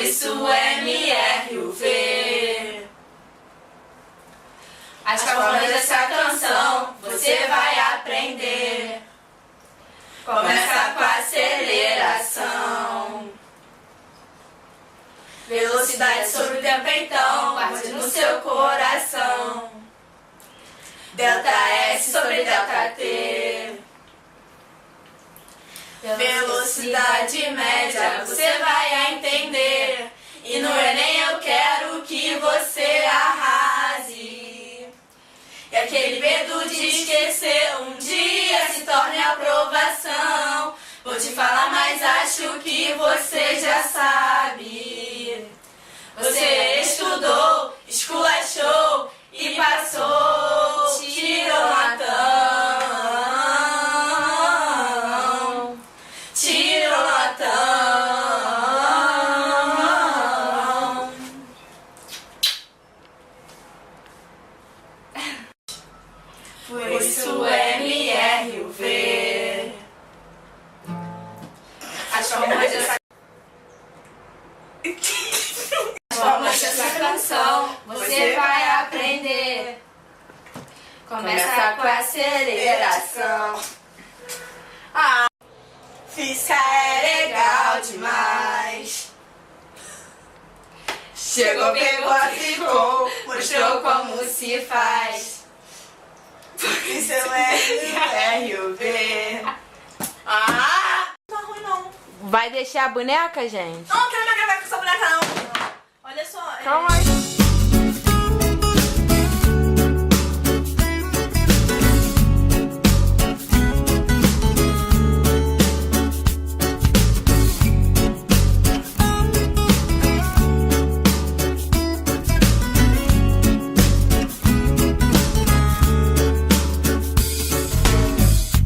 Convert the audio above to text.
isso MRUV. As formas dessa canção você vai aprender. Começa com a aceleração. Velocidade sobre o tempo então, guarde no seu coração. Delta S sobre delta T. Velocidade média você vai entender. E no Enem eu quero que você arrase. E aquele medo de esquecer um dia se torne aprovação. Vou te falar, mas acho que você já sabe. Você estudou, esculachou e passou, tirou notão. Tirou notão. Por isso MRUV. As formas dessa canção você vai aprender. Começa com a aceleração. Física é legal demais. Chegou, pegou, ficou, mostrou como se faz. Por isso MRUV. Não é ruim não. Vai deixar a boneca, gente? Não quero mais gravar com essa boneca não. Olha só. Calma aí.